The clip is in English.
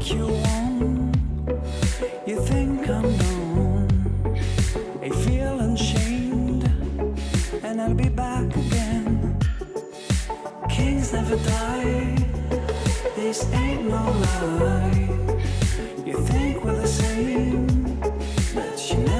think you won, you think I'm known. I feel unchained, and I'll be back again. Kings never die, this ain't no lie. You think we're the same, but you